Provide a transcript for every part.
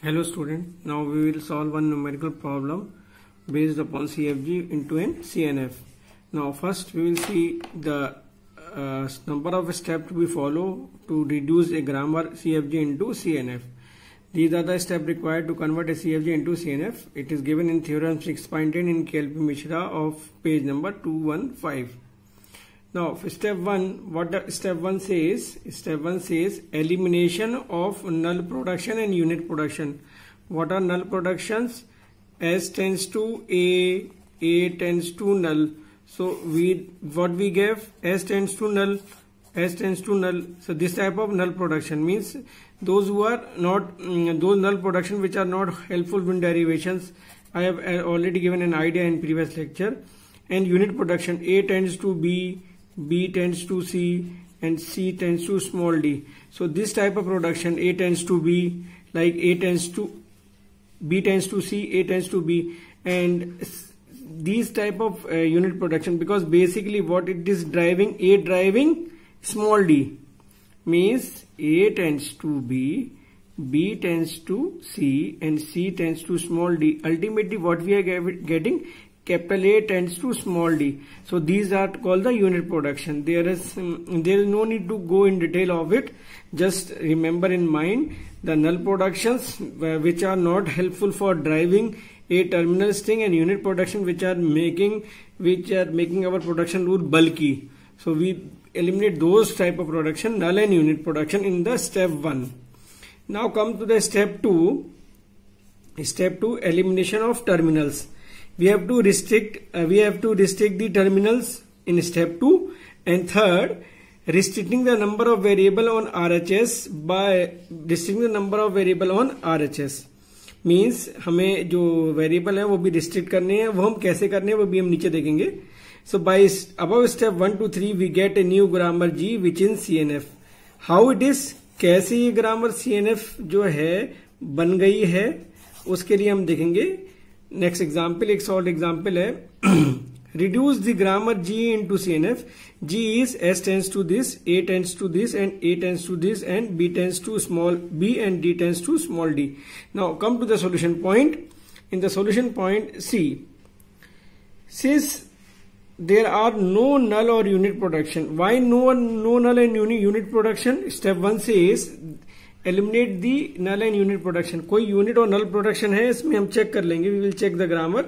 Hello student, now we will solve one numerical problem based upon CFG into an CNF. Now first we will see the number of steps we follow to reduce a grammar CFG into CNF. These are the steps required to convert a CFG into CNF. It is given in theorem 6.10 in KLP Mishra of page number 215. Now for step 1, what the step 1 says? Step 1 says elimination of null production and unit production. What are null productions? S tends to A tends to null. So what we gave? S tends to null, S tends to null. So this type of null production means those who are not those null production which are not helpful in derivations. I have already given an idea in previous lecture. And unit production, A tends to B tends to C, and C tends to small d. So this type of production, A tends to B, like A tends to B tends to C, A tends to B, and these type of unit production, because basically what it is driving, A driving small d, means A tends to B, B tends to C, and C tends to small d. Ultimately what we are getting, capital A tends to small d. So these are called the unit production. There is no need to go in detail of it. Just remember in mind the null productions which are not helpful for driving a terminal string, and unit production which are making our production rule bulky. So we eliminate those type of production, null and unit production, in the step 1. Now come to the step 2. Step 2, elimination of terminals. We have to restrict the terminals in step 2, and third, restricting the number of variable on RHS by restricting the number of variable on RHS. Means हमें जो variable है वो भी restrict करने हैं, वो हम कैसे करने हैं वो भी हम नीचे देखेंगे. So by above step 1 to 3 we get a new grammar G which in CNF. How it is, कैसे ये grammar CNF जो है बन गई है उसके लिए हम देखेंगे. नेक्स्ट एग्जाम्पल, एक सॉल्व एग्जाम्पल है. Reduce the grammar G into CNF. G is S tends to this, A tends to this, and A tends to this, and B tends to small b, and D tends to small d. Now come to the solution point. In the solution point, see, since there are no null or unit production. Why no null and unit production? Step 1 says eliminate the null and unit production. कोई unit और null production है इसमें हम check कर लेंगे. We will check the grammar.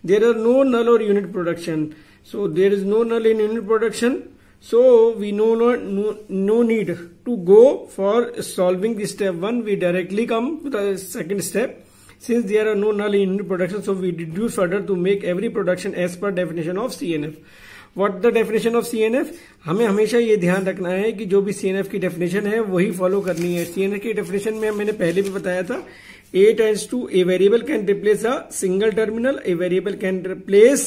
There are no null और unit production. So there is no null in unit production. So we no need to go for solving the step 1. We directly come to the second step. Since there are no null in unit production, so we reduce further to make every production as per definition of CNF. What the definition of CNF? हमें हमेशा ये ध्यान रखना है कि जो भी CNF की डेफिनेशन है वही फॉलो करनी है. CNF की डेफिनेशन में मैंने पहले भी बताया था, A tends to a variable can replace a single terminal, a variable can replace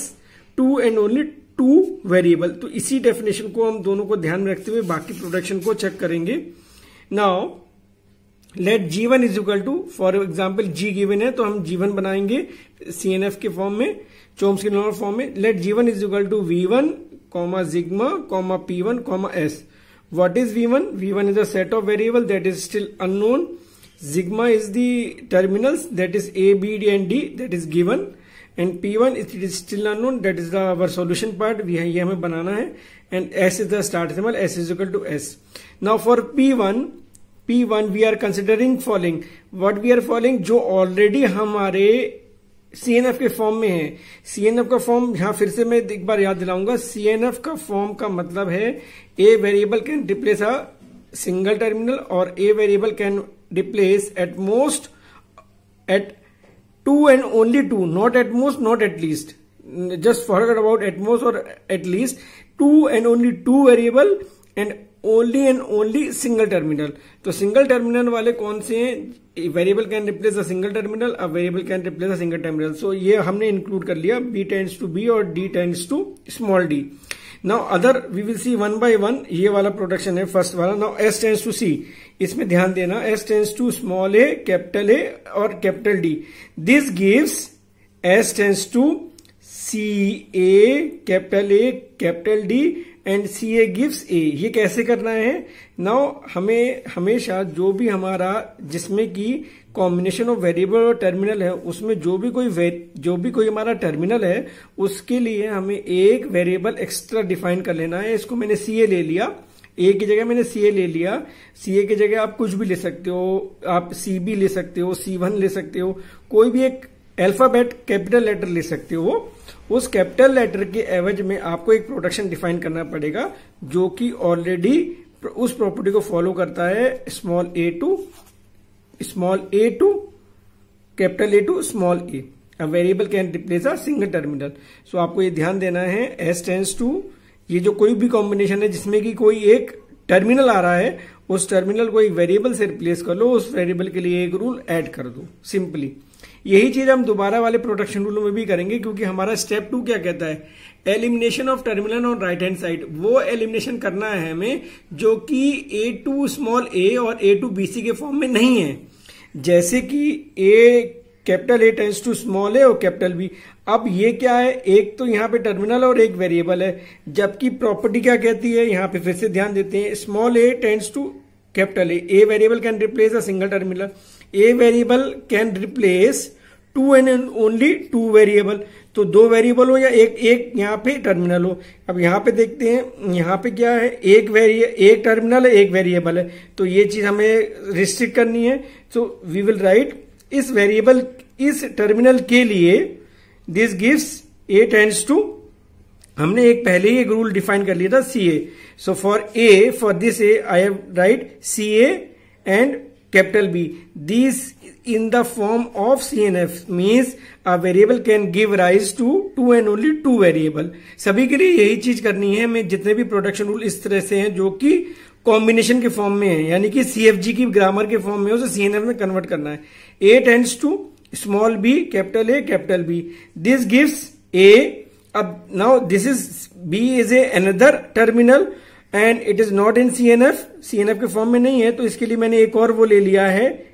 two and only two variable. तो इसी डेफिनेशन को हम दोनों को ध्यान में रखते हुए बाकी प्रोडक्शन को चेक करेंगे. Now let G1 is equal to, for example G given है तो हम G1 बनाएंगे CNF के फॉर्म में, चोम्स्की नॉर्मल फॉर्म में. Let G1 is equal to V1, sigma, P1, S. What is V1? V1 is a set of variable that is still unknown. Sigma is the terminals, that is A, B, D and D, that is given. And P1 it is still unknown, that is our solution part. ये हमें बनाना है. And S is the start symbol, S is equal to S. Now for P1 we are considering following. What we are following? जो already हमारे CNF के form में है. CNF का form यहाँ फिर से मैं एक बार याद दिलाऊंगा. CNF का फॉर्म का मतलब है A variable can replace a single terminal, और A variable can replace at most at two and only two, not at most, not at least. Just forget about at most और at least. Two and only two variable and only and only single terminal. तो single terminal वाले कौन से हैं? Variable can replace a single terminal, a variable can replace a single terminal. So ये हमने include कर लिया. B टेंड्स टू B और D tends to small d. Now other we will see one by one. ये वाला production है first वाला. Now S tends to C. इसमें ध्यान देना, S tends to small a, capital A और capital D. This gives S tends to C A, capital D and CA gives A। ये कैसे करना है? नाउ हमें हमेशा जो भी हमारा जिसमें की कॉम्बिनेशन ऑफ वेरिएबल और टर्मिनल है, उसमें जो भी कोई हमारा टर्मिनल है उसके लिए हमें एक वेरिएबल एक्स्ट्रा डिफाइन कर लेना है। इसको मैंने CA ले लिया, A की जगह मैंने CA ले लिया। CA की जगह आप कुछ भी ले सकते हो, आप CB ले सकते हो, C1 ले सकते हो, कोई भी एक अल्फाबेट कैपिटल लेटर ले सकते हो। उस कैपिटल लेटर के एवज में आपको एक प्रोडक्शन डिफाइन करना पड़ेगा जो कि ऑलरेडी उस प्रॉपर्टी को फॉलो करता है, small a to capital A to small a। A variable can replace a single terminal. So आपको ये ध्यान देना है, S टेंड्स टू, ये जो कोई भी कॉम्बिनेशन है जिसमें कि कोई एक टर्मिनल आ रहा है, उस टर्मिनल को एक वेरिएबल से रिप्लेस कर लो, उस वेरिएबल के लिए एक रूल ऐड कर दो, सिंपली। यही चीज हम दोबारा वाले प्रोडक्शन रूल में भी करेंगे, क्योंकि हमारा स्टेप 2 क्या कहता है? Elimination of terminal on right hand side. वो एलिमिनेशन करना है हमें जो कि A टू स्मॉल a और A टू BC के फॉर्म में नहीं है, जैसे कि capital A tends to small a और कैपिटल B। अब ये क्या है? एक तो यहाँ पे टर्मिनल और एक वेरिएबल है, जबकि प्रॉपर्टी क्या कहती है? यहाँ पे फिर से ध्यान देते हैं, small a tends to capital A variable can replace a single terminal, A variable can replace two and only two variable. तो दो वेरिएबल हो या एक यहाँ पे टर्मिनल हो। अब यहाँ पे देखते हैं, यहाँ पे क्या है? एक टर्मिनल है, एक वेरिएबल है, तो ये चीज हमें रिस्ट्रिक्ट करनी है। सो वी विल राइट इस वेरिएबल, इस टर्मिनल के लिए this gives A tends to, हमने एक पहले ही एक रूल डिफाइन कर लिया था, CA। So for this A I have right CA and capital B। This in the form of CNF means a variable can give rise to two and only two variable। सभी के लिए यही चीज करनी है। हमें जितने भी प्रोडक्शन रूल इस तरह से हैं जो कि कॉम्बिनेशन के फॉर्म में है, यानी कि CFG की ग्रामर के फॉर्म में, उसे CNF में कन्वर्ट करना है। A tends to small b capital A capital B, this gives A। अब now this is B is a another terminal and it is not in CNF के form में नहीं है, तो इसके लिए मैंने एक और वो ले लिया है,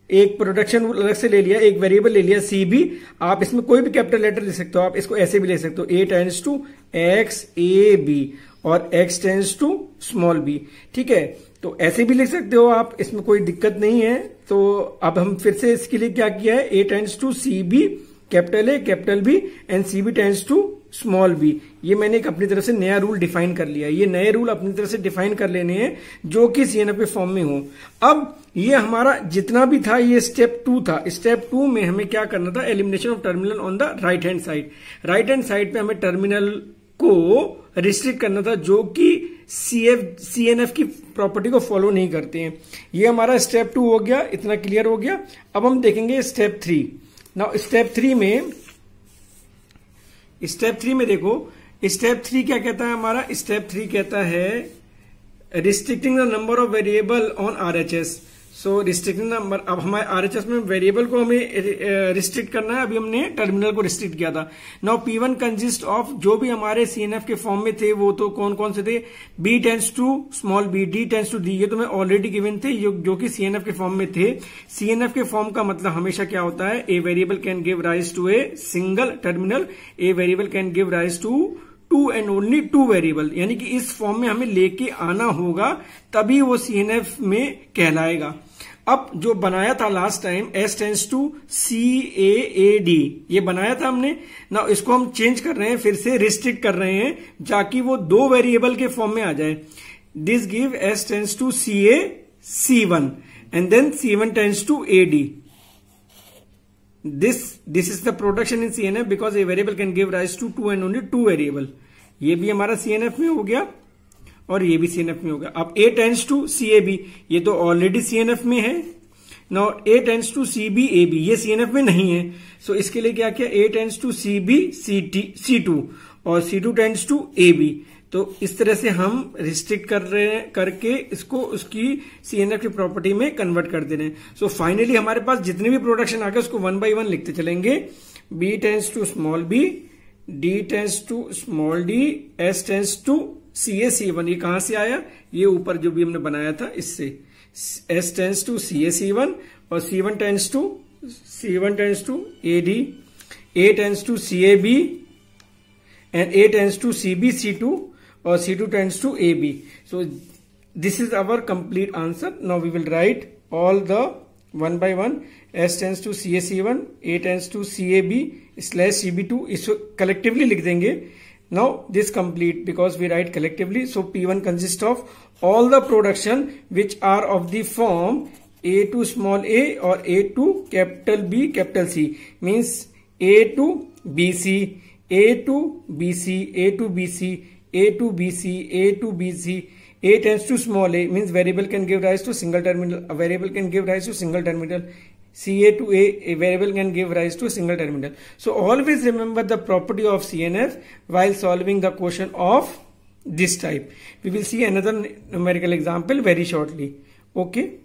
एक प्रोडक्शन अलग से ले लिया, एक वेरिएबल ले लिया CB। आप इसमें कोई भी कैपिटल लेटर ले सकते हो, आप इसको ऐसे भी ले सकते हो, A टेंड्स टू XAB और X tends to small b। ठीक है, तो ऐसे भी लिख सकते हो आप, इसमें कोई दिक्कत नहीं है। तो अब हम फिर से इसके लिए क्या किया है? A tends to CB capital A capital B and CB tends to small b। ये मैंने एक अपनी तरफ से नया रूल डिफाइन कर लिया। ये नए रूल अपनी तरफ से डिफाइन कर लेने हैं जो कि CNF के फॉर्म में हो। अब ये हमारा जितना भी था ये स्टेप 2 था। स्टेप 2 में हमें क्या करना था? Elimination of terminal on the right hand side. Right hand side पे हमें टर्मिनल को रिस्ट्रिक्ट करना था जो कि CNF की प्रॉपर्टी को फॉलो नहीं करते हैं। ये हमारा स्टेप 2 हो गया, इतना क्लियर हो गया। अब हम देखेंगे स्टेप 3। नाउ स्टेप 3 में देखो, स्टेप 3 क्या कहता है हमारा? स्टेप 3 कहता है restricting the number of variable on RHS। So restricting number, अब हमारे RHS में वेरिएबल को हमें रिस्ट्रिक्ट करना है। अभी हमने टर्मिनल को रिस्ट्रिक्ट किया था। नाउ P1 कंसिस्ट ऑफ, जो भी हमारे CNF के फॉर्म में थे वो तो कौन कौन से थे? B tends to small b, D tends to D। ये तो मैं ऑलरेडी गिवन थे जो कि CNF के फॉर्म में थे। CNF के फॉर्म का मतलब हमेशा क्या होता है? A variable can give rise to a single terminal, a variable can give rise to two and only two variable. यानी कि इस फॉर्म में हमें लेके आना होगा, तभी वो CNF में कहलाएगा। अब जो बनाया था last time S tends to CAAD, ये बनाया था हमने ना, इसको हम चेंज कर रहे हैं, फिर से रिस्ट्रिक्ट कर रहे हैं ताकि वो दो वेरिएबल के फॉर्म में आ जाए। This give S tends to CA C1 and then C1 tends to AD। This is the production in CNF because a variable can give rise to two and only two variable। ये भी हमारा CNF में हो गया और ये भी CNF में हो गया। अब A टेंड्स टू CAB, ये तो ऑलरेडी CNF में है। Now A tends to CBAB, ये CNF में नहीं है। सो इसके लिए क्या किया? A tends to CB C2 और C2 टेंड्स टू AB। तो इस तरह से हम रिस्ट्रिक्ट कर रहे हैं, करके इसको उसकी CNF की प्रॉपर्टी में कन्वर्ट कर दे रहे हैं। सो फाइनली हमारे पास जितने भी प्रोडक्शन आ गए उसको 1 by 1 लिखते चलेंगे। B tends to small b, D tends to small d, S tends to CA C1। ये कहां से आया? ये ऊपर जो भी हमने बनाया था इससे। S tends to CA C1 और C1 tends to AD, A tends to CAB and A tends to CB C2 or C2 tends to AB. So this is our complete answer. Now we will write all the one by one. S tends to CaC1, A tends to CaB/Cb2. इसको collectively लिख देंगे. Now this complete because we write collectively. So P1 consists of all the production which are of the form A to small a or A to capital B capital C, means A to BC, A to BC, A to BC, A to BC, A to BC. A tends to small a, means variable can give rise to single terminal. A variable can give rise to single terminal. CA to a variable can give rise to a single terminal. So always remember the property of CNF while solving the question of this type. We will see another numerical example very shortly. Okay.